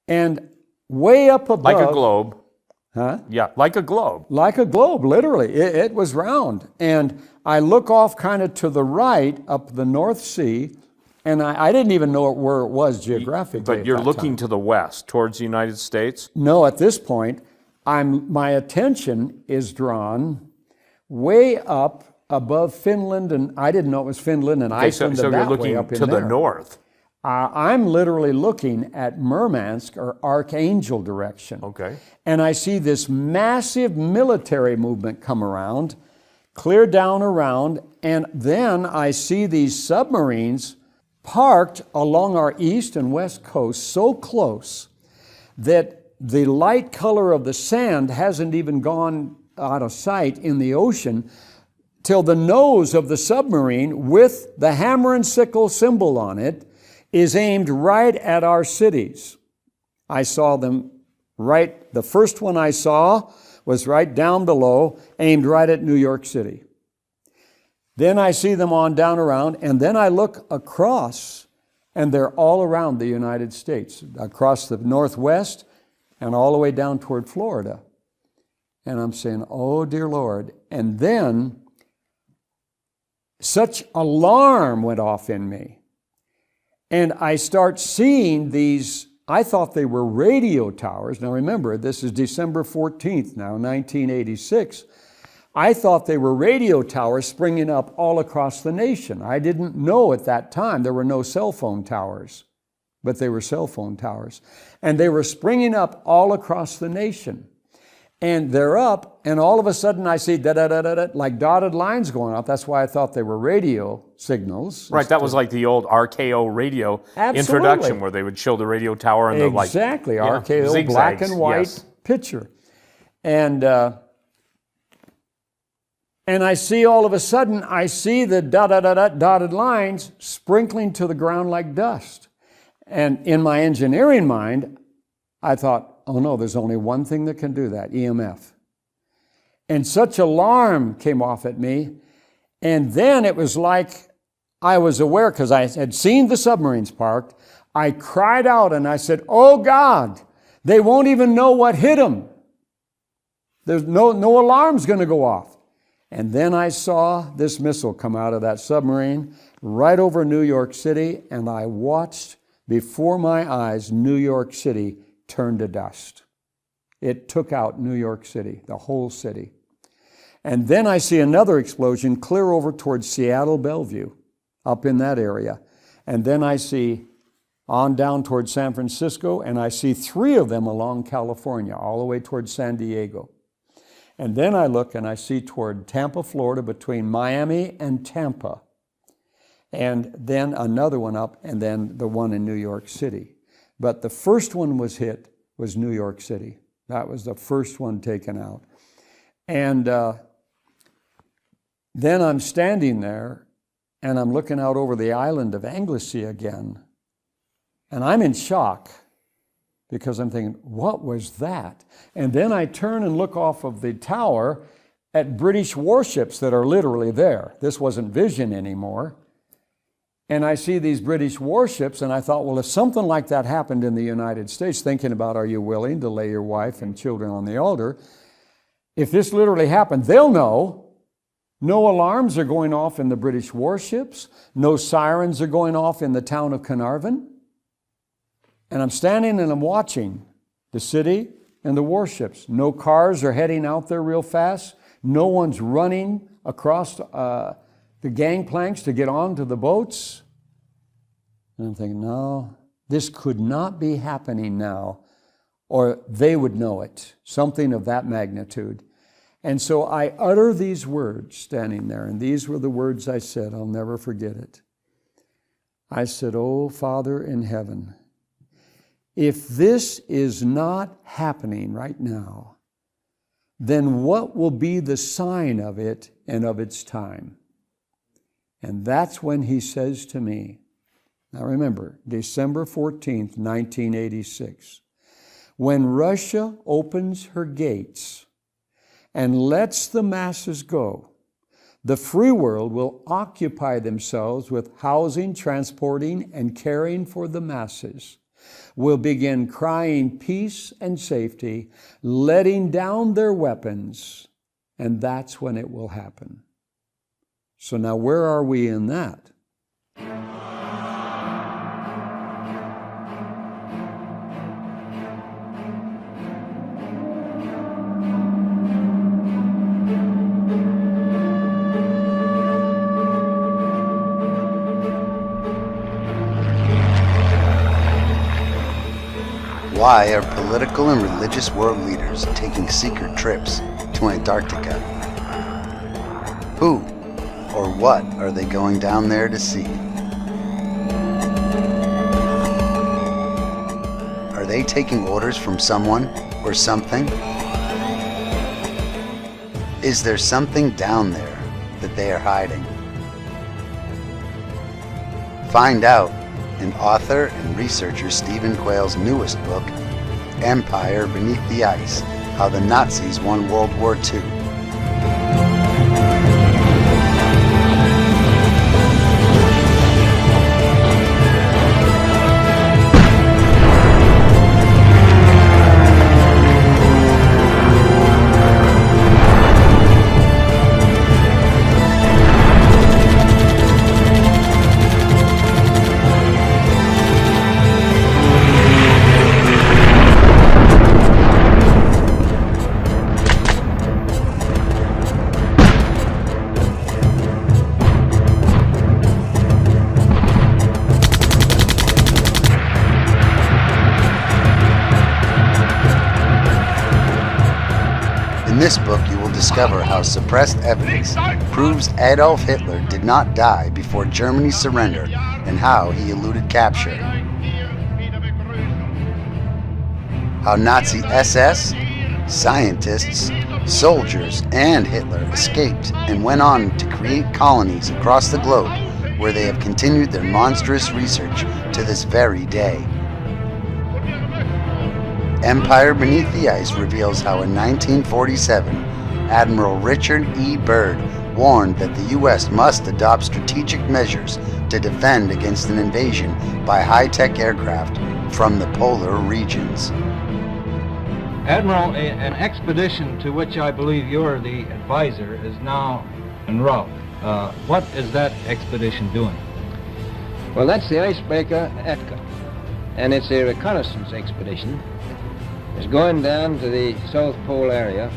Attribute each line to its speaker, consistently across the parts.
Speaker 1: And way up above...
Speaker 2: Like a globe.
Speaker 1: Huh?
Speaker 2: Yeah, like a globe.
Speaker 1: Like a globe, literally. It was round. And I look off kind of to the right, up the North Sea, and I didn't even know where it was geographically.
Speaker 2: But you're looking to the west, towards the United States?
Speaker 1: No, at this point, my attention is drawn way up above Finland, and I didn't know it was Finland and Iceland.
Speaker 2: So
Speaker 1: and
Speaker 2: you're
Speaker 1: that
Speaker 2: looking
Speaker 1: way up in
Speaker 2: to the
Speaker 1: there.
Speaker 2: north.
Speaker 1: I'm literally looking at Murmansk or Archangel direction.
Speaker 2: Okay.
Speaker 1: And I see this massive military movement come around, clear down around, and then I see these submarines parked along our east and west coast so close that the light color of the sand hasn't even gone out of sight in the ocean till the nose of the submarine with the hammer and sickle symbol on it is aimed right at our cities. I saw them right, the first one I saw was right down below, aimed right at New York City. Then I see them on down around, and then I look across, and they're all around the United States, across the Northwest and all the way down toward Florida. And I'm saying, oh, dear Lord. And then such alarm went off in me. And I start seeing these, I thought they were radio towers. Now remember, this is December 14th now, 1986. I thought they were radio towers springing up all across the nation. I didn't know at that time there were no cell phone towers, but they were cell phone towers. And they were springing up all across the nation. And they're up, and all of a sudden I see da-da-da-da-da, like dotted lines going off. That's why I thought they were radio signals.
Speaker 2: Right, that was like the old RKO radio introduction where they would show the radio tower and the like.
Speaker 1: Exactly, RKO,
Speaker 2: zigzags,
Speaker 1: black and white
Speaker 2: yes.
Speaker 1: picture. And I see all of a sudden, I see the dotted lines sprinkling to the ground like dust. And in my engineering mind, I thought, oh no, there's only one thing that can do that, EMF. And such alarm came off at me. And then it was like I was aware, because I had seen the submarines parked. I cried out and I said, oh God, they won't even know what hit them. There's no alarm's going to go off. And then I saw this missile come out of that submarine right over New York City, and I watched before my eyes New York City turned to dust. It took out New York City, the whole city. And then I see another explosion clear over towards Seattle, Bellevue, up in that area. And then I see on down towards San Francisco, and I see 3 of them along California, all the way towards San Diego. And then I look and I see toward Tampa, Florida, between Miami and Tampa. And then another one up, and then the one in New York City. But the first one was hit was New York City. That was the first one taken out. And then I'm standing there, and I'm looking out over the island of Anglesey again. And I'm in shock, because I'm thinking, what was that? And then I turn and look off of the tower at British warships that are literally there. This wasn't vision anymore. And I see these British warships, and I thought, well, if something like that happened in the United States, thinking about, are you willing to lay your wife and children on the altar? If this literally happened, they'll know. No alarms are going off in the British warships. No sirens are going off in the town of Carnarvon. And I'm standing and I'm watching the city and the warships. No cars are heading out there real fast. No one's running across the gangplanks to get onto the boats. And I'm thinking, no, this could not be happening now, or they would know it, something of that magnitude. And so I utter these words standing there, and these were the words I said. I'll never forget it. I said, oh, Father in heaven, if this is not happening right now, then what will be the sign of it and of its time? And that's when he says to me, now remember, December 14th, 1986, when Russia opens her gates and lets the masses go, the free world will occupy themselves with housing, transporting, and caring for the masses. will begin crying peace and safety, letting down their weapons, and that's when it will happen. So now where are we in that?
Speaker 3: Why are political and religious world leaders taking secret trips to Antarctica? Who or what are they going down there to see? Are they taking orders from someone or something? Is there something down there that they are hiding? Find out in author and researcher Stephen Quayle's newest book, Empire Beneath the Ice: How the Nazis Won World War II. In this book, you will discover how suppressed evidence proves Adolf Hitler did not die before Germany's surrender and how he eluded capture. How Nazi SS, scientists, soldiers, and Hitler escaped and went on to create colonies across the globe where they have continued their monstrous research to this very day. Empire Beneath the Ice reveals how in 1947, Admiral Richard E. Byrd warned that the U.S. must adopt strategic measures to defend against an invasion by high-tech aircraft from the polar regions.
Speaker 4: Admiral, an expedition to which I believe you're the advisor is now en route. What is that expedition doing?
Speaker 5: Well, that's the icebreaker Etka, and it's a reconnaissance expedition. It's going down to the South Pole area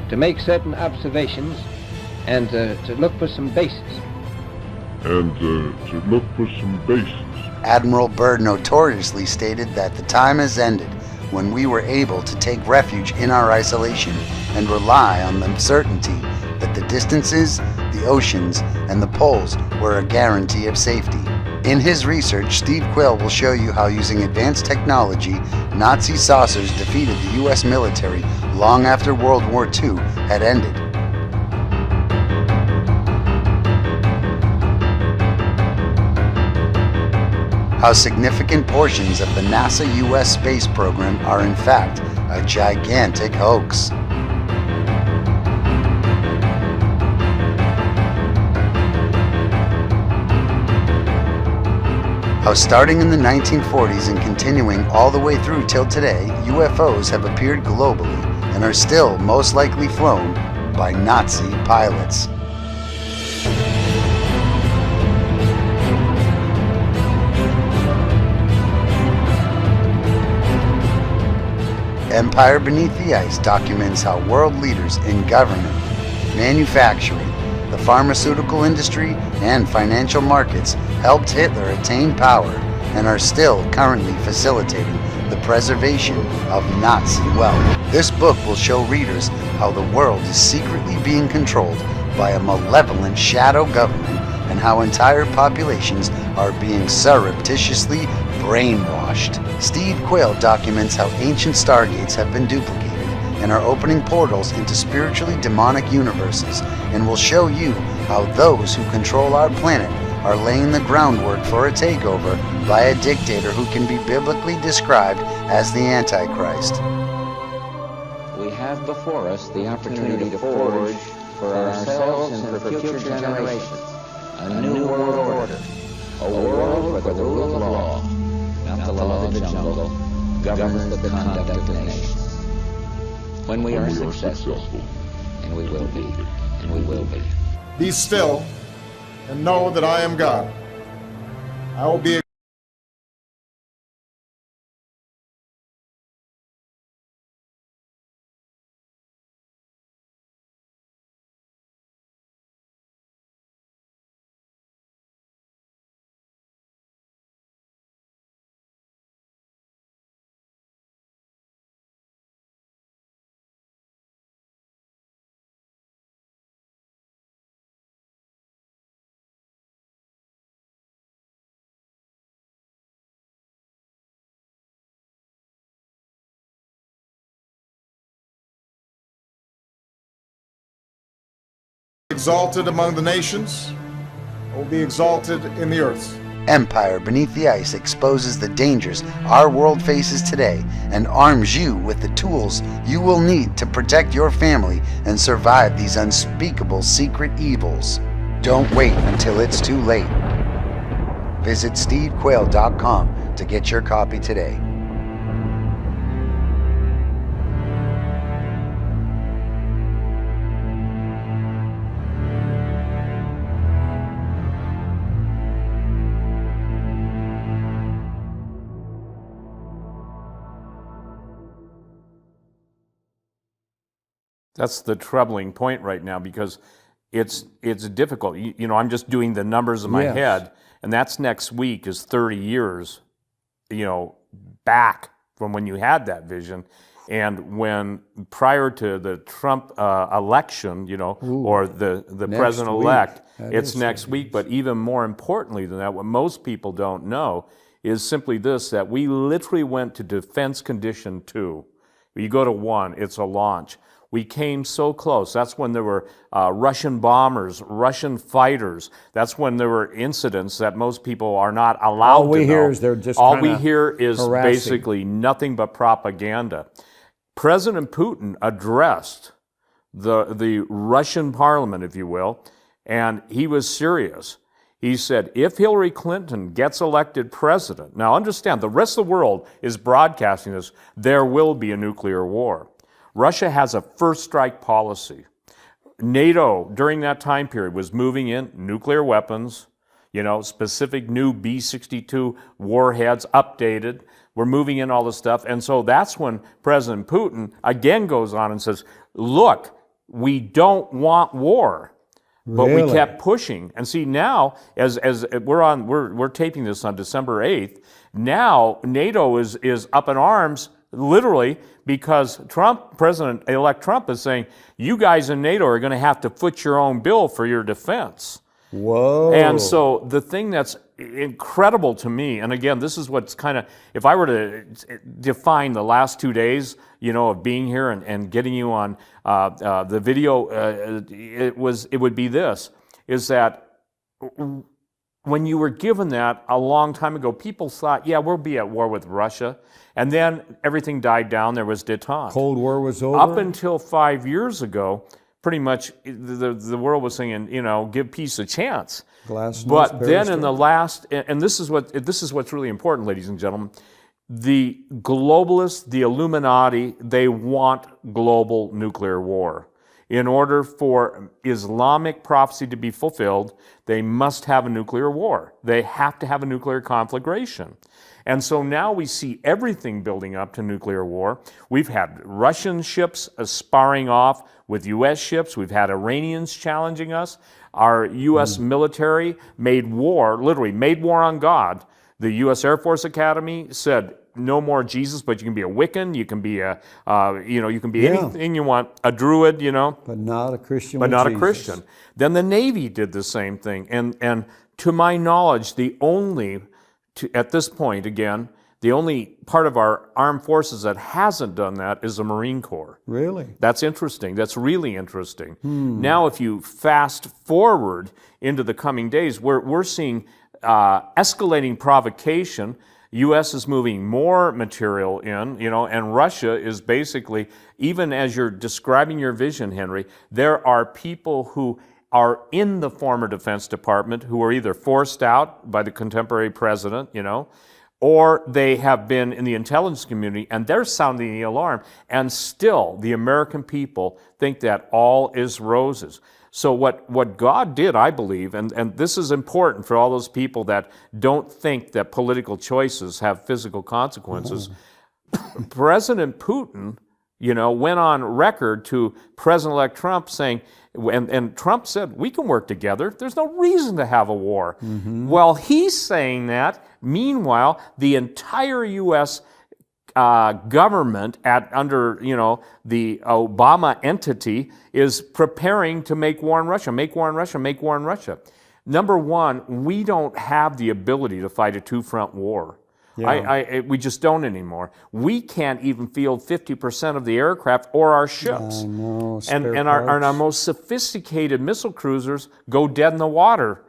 Speaker 5: to make certain observations and to look for some bases.
Speaker 3: Admiral Byrd notoriously stated that the time has ended when we were able to take refuge in our isolation and rely on the certainty that the distances, the oceans, and the poles were a guarantee of safety. In his research, Steve Quayle will show you how using advanced technology, Nazi saucers defeated the U.S. military long after World War II had ended. How significant portions of the NASA U.S. space program are in fact a gigantic hoax. How starting in the 1940s and continuing all the way through till today, UFOs have appeared globally and are still most likely flown by Nazi pilots. Empire Beneath the Ice documents how world leaders in government, manufacturing, the pharmaceutical industry, and financial markets helped Hitler attain power and are still currently facilitating the preservation of Nazi wealth. This book will show readers how the world is secretly being controlled by a malevolent shadow government and how entire populations are being surreptitiously brainwashed. Steve Quayle documents how ancient stargates have been duplicated and are opening portals into spiritually demonic universes, and will show you how those who control our planet are laying the groundwork for a takeover by a dictator who can be biblically described as the Antichrist.
Speaker 6: We have before us the opportunity to forge for ourselves and for future generations a new world order, a world where the rule of law, not the law of the jungle governs the conduct of nations. When we are successful, and we will be, and we will be.
Speaker 7: Be still and know that I am God. I will be exalted among the nations. I will be exalted in the earth.
Speaker 3: Empire Beneath the Ice exposes the dangers our world faces today and arms you with the tools you will need to protect your family and survive these unspeakable secret evils. Don't wait until it's too late. Visit stevequayle.com to get your copy today.
Speaker 2: That's the troubling point right now, because it's difficult. You know, I'm just doing the numbers in my
Speaker 1: Yes.
Speaker 2: head, and that's next week is 30 years, you know, back from when you had that vision. And when prior to the Trump election, you know, or the
Speaker 1: Next
Speaker 2: president-elect,
Speaker 1: week. That
Speaker 2: it's
Speaker 1: is
Speaker 2: next week. But even more importantly than that, what most people don't know is simply this, that we literally went to defense condition 2. You go to 1, it's a launch. We came so close. That's when there were Russian bombers, Russian fighters. That's when there were incidents that most people are not allowed to know.
Speaker 1: All we hear is they're just
Speaker 2: All we
Speaker 1: kinda
Speaker 2: hear is
Speaker 1: harassing.
Speaker 2: basically nothing but propaganda. President Putin addressed the Russian parliament, if you will, and he was serious. He said, if Hillary Clinton gets elected president, now understand, the rest of the world is broadcasting this, there will be a nuclear war. Russia has a first strike policy. NATO, during that time period, was moving in nuclear weapons, you know, specific new B-62 warheads, updated. We're moving in all this stuff. And so that's when President Putin again goes on and says, look, we don't want war. But we
Speaker 1: Really?
Speaker 2: kept pushing. And see, now, as we're taping this on December 8th, now NATO is up in arms, literally, because President-elect Trump is saying, you guys in NATO are going to have to foot your own bill for your defense.
Speaker 1: Whoa.
Speaker 2: And so the thing that's incredible to me, and again, this is what's kind of, if I were to define the last 2 days, you know, of being here and getting you on the video, it would be this, is that when you were given that a long time ago, people thought, yeah, we'll be at war with Russia. And then everything died down. There was détente.
Speaker 1: Cold War was over?
Speaker 2: Up until 5 years ago, pretty much the world was saying, you know, give peace a chance.
Speaker 1: Glasnost,
Speaker 2: But then in
Speaker 1: perestroika.
Speaker 2: the last, and this is what's really important, ladies and gentlemen, the globalists, the Illuminati, they want global nuclear war. In order for Islamic prophecy to be fulfilled, they must have a nuclear war. They have to have a nuclear conflagration. And so now we see everything building up to nuclear war. We've had Russian ships sparring off with U.S. ships. We've had Iranians challenging us. Our U.S. military made war, literally made war on God. The U.S. Air Force Academy said, no more Jesus, but you can be a Wiccan, you can be a, you can be anything you want, a Druid, you know.
Speaker 1: But not a Christian.
Speaker 2: But
Speaker 1: with
Speaker 2: not a
Speaker 1: Jesus.
Speaker 2: Christian. Then the Navy did the same thing. And to my knowledge, at this point, again, the only part of our armed forces that hasn't done that is the Marine Corps.
Speaker 1: Really?
Speaker 2: That's interesting. That's really interesting. Now, if you fast forward into the coming days, we're seeing escalating provocation. U.S. is moving more material in, you know, and Russia is basically, even as you're describing your vision, Henry, there are people who are in the former Defense Department who are either forced out by the contemporary president, you know, or they have been in the intelligence community and they're sounding the alarm, and still the American people think that all is roses. So what God did, I believe, and this is important for all those people that don't think that political choices have physical consequences, President Putin, went on record to President-elect Trump saying, and Trump said, we can work together. There's no reason to have a war. Well, he's saying that. Meanwhile, the entire U.S. Government under the Obama entity is preparing to make war on Russia, make war on Russia, make war on Russia. Number one, we don't have the ability to fight a two-front war.
Speaker 1: Yeah.
Speaker 2: We just don't anymore. We can't even field 50% of the aircraft or our ships.
Speaker 1: I know,
Speaker 2: and
Speaker 1: spare
Speaker 2: our
Speaker 1: parts.
Speaker 2: most sophisticated missile cruisers go dead in the water,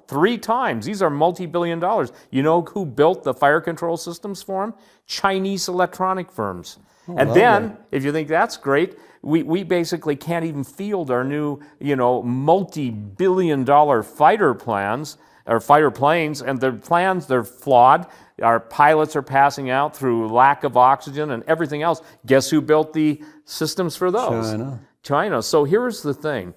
Speaker 2: 3 times. These are multi-billion dollars. You know who built the fire control systems for them? Chinese electronic firms. And then, if you think that's great, we basically can't even field our new, multi-billion dollar fighter plans, or fighter planes, and their plans, they're flawed. Our pilots are passing out through lack of oxygen and everything else. Guess who built the systems for those? China. So here's the thing.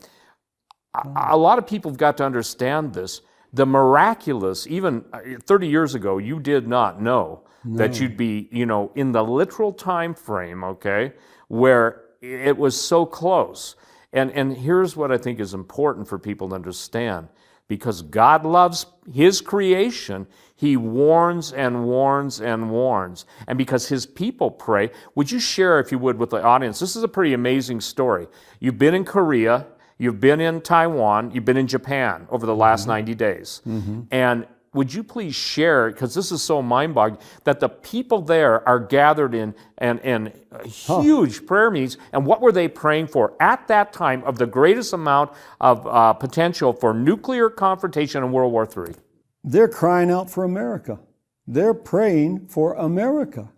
Speaker 2: A lot of people have got to understand this. The miraculous, even 30 years ago, you did not know that you'd be, in the literal time frame, okay, where it was so close. And here's what I think is important for people to understand. Because God loves His creation, He warns and warns and warns. And because His people pray, would you share, if you would, with the audience? This is a pretty amazing story. You've been in Korea, you've been in Taiwan, you've been in Japan over the last 90 days. And would you please share, because this is so mind-boggling, that the people there are gathered in huge prayer meetings, and what were they praying for at that time of the greatest amount of potential for nuclear confrontation in World War III?
Speaker 1: They're crying out for America. They're praying for America.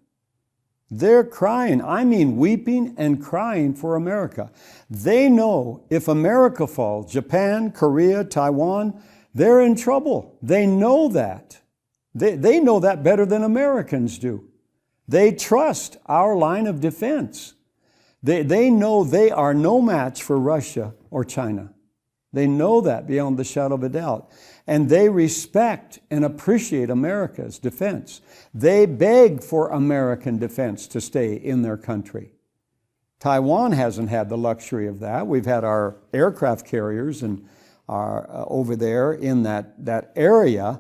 Speaker 1: They're crying, I mean weeping and crying for America. They know if America falls, Japan, Korea, Taiwan, they're in trouble. They know that. They know that better than Americans do. They trust our line of defense. They know they are no match for Russia or China. They know that beyond the shadow of a doubt. And they respect and appreciate America's defense. They beg for American defense to stay in their country. Taiwan hasn't had the luxury of that. We've had our aircraft carriers and are over there in that area,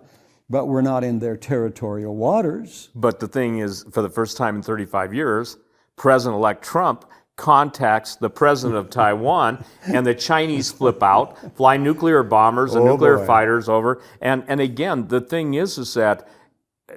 Speaker 1: but we're not in their territorial waters.
Speaker 2: But the thing is, for the first time in 35 years, President-elect Trump contacts the president of Taiwan, and the Chinese flip out, fly nuclear bombers and nuclear fighters over. And again, the thing is that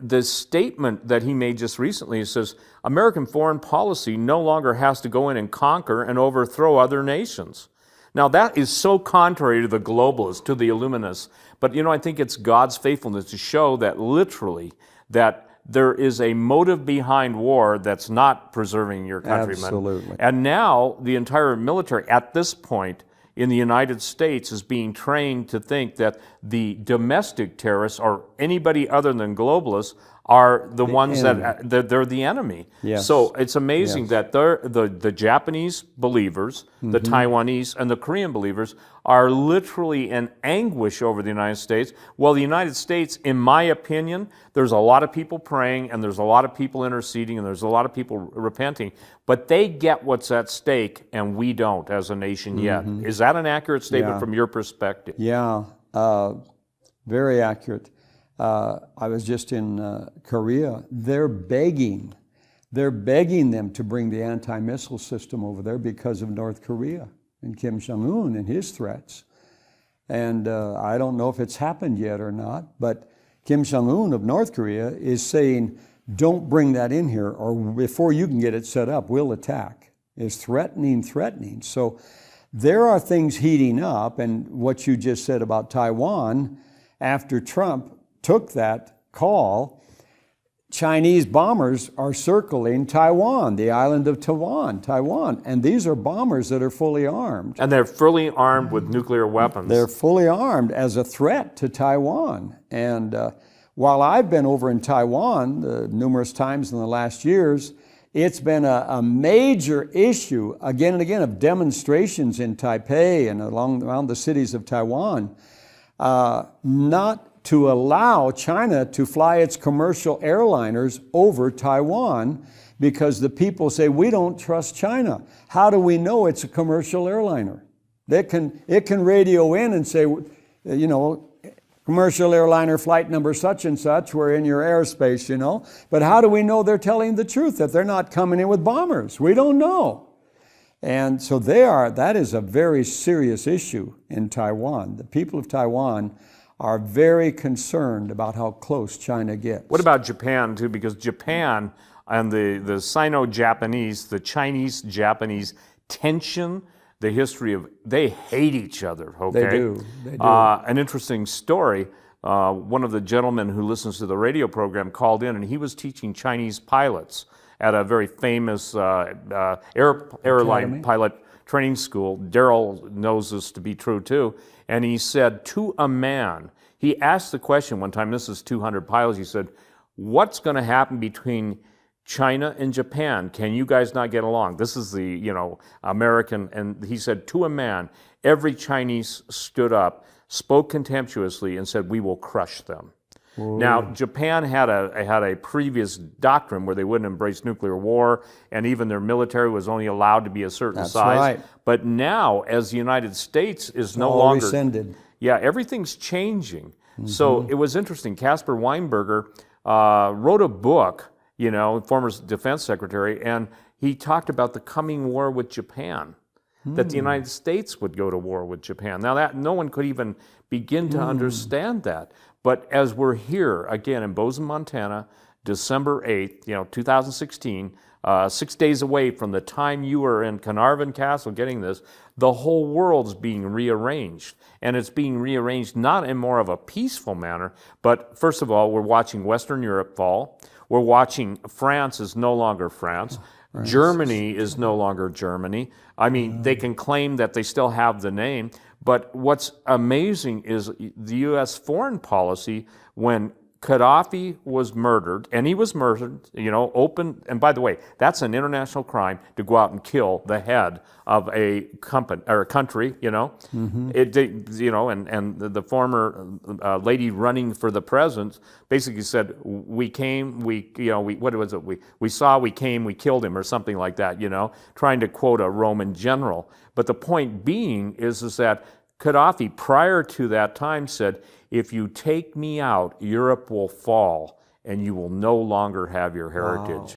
Speaker 2: the statement that he made just recently says, American foreign policy no longer has to go in and conquer and overthrow other nations. Now that is so contrary to the globalists, to the Illuminists, but I think it's God's faithfulness to show that literally that there is a motive behind war that's not preserving your countrymen.
Speaker 1: Absolutely.
Speaker 2: And now the entire military at this point in the United States is being trained to think that the domestic terrorists or anybody other than globalists are the ones that they're the enemy.
Speaker 1: Yes.
Speaker 2: So it's amazing that the Japanese believers, the Taiwanese, and the Korean believers are literally in anguish over the United States. Well, the United States, in my opinion, there's a lot of people praying, and there's a lot of people interceding, and there's a lot of people repenting, but they get what's at stake, and we don't as a nation yet. Is that an accurate statement from your perspective?
Speaker 1: Yeah, very accurate. I was just in Korea. They're begging them to bring the anti-missile system over there because of North Korea and Kim Jong-un and his threats. And I don't know if it's happened yet or not, but Kim Jong-un of North Korea is saying, don't bring that in here, or before you can get it set up, we'll attack. Is threatening. So there are things heating up, and what you just said about Taiwan, after Trump took that call, Chinese bombers are circling Taiwan, the island of Taiwan. And these are bombers that are fully armed.
Speaker 2: And they're fully armed with nuclear weapons.
Speaker 1: They're fully armed as a threat to Taiwan. And While I've been over in Taiwan numerous times in the last years, it's been a major issue again and again of demonstrations in Taipei and around the cities of Taiwan, not to allow China to fly its commercial airliners over Taiwan because the people say, we don't trust China. How do we know it's a commercial airliner? It can radio in and say, you know, commercial airliner flight number such and such, we're in your airspace, you know. But how do we know they're telling the truth, that they're not coming in with bombers? We don't know. And so that is a very serious issue in Taiwan. The people of Taiwan are very concerned about how close China gets.
Speaker 2: What about Japan too? Because Japan and the Sino-Japanese, the Chinese-Japanese tension, the history of, they hate each other, okay?
Speaker 1: They do.
Speaker 2: An interesting story, one of the gentlemen who listens to the radio program called in, and he was teaching Chinese pilots at a very famous airline pilot training school. Daryl knows this to be true too. And he said, to a man, he asked the question one time, this is 200 pilots, he said, what's going to happen between China and Japan? Can you guys not get along? This is the, you know, American, and he said, to a man, every Chinese stood up, spoke contemptuously, and said, we will crush them. Whoa. Now, Japan had a previous doctrine where they wouldn't embrace nuclear war, and even their military was only allowed to be a certain size.
Speaker 1: Right.
Speaker 2: But now, as the United States is no longer...
Speaker 1: rescinded.
Speaker 2: Yeah, everything's changing. Mm-hmm. So it was interesting. Caspar Weinberger wrote a book, you know, former defense secretary, and he talked about the coming war with Japan, that the United States would go to war with Japan. Now, that no one could even begin to understand that. But as we're here, again, in Bozeman, Montana, December 8th, 2016, 6 days away from the time you were in Carnarvon Castle getting this, the whole world's being rearranged. And it's being rearranged not in more of a peaceful manner, but first of all, we're watching Western Europe fall. We're watching France is no longer France. Germany is no longer Germany. I mean, they can claim that they still have the name, but what's amazing is the U.S. foreign policy when Gaddafi was murdered, and he was murdered, open, and by the way, that's an international crime to go out and kill the head of a company or a country, and the former lady running for the president basically said, we came, what was it? We saw, we came, we killed him, or something like that, trying to quote a Roman general. But the point being is that Gaddafi, prior to that time, said, if you take me out, Europe will fall, and you will no longer have your heritage.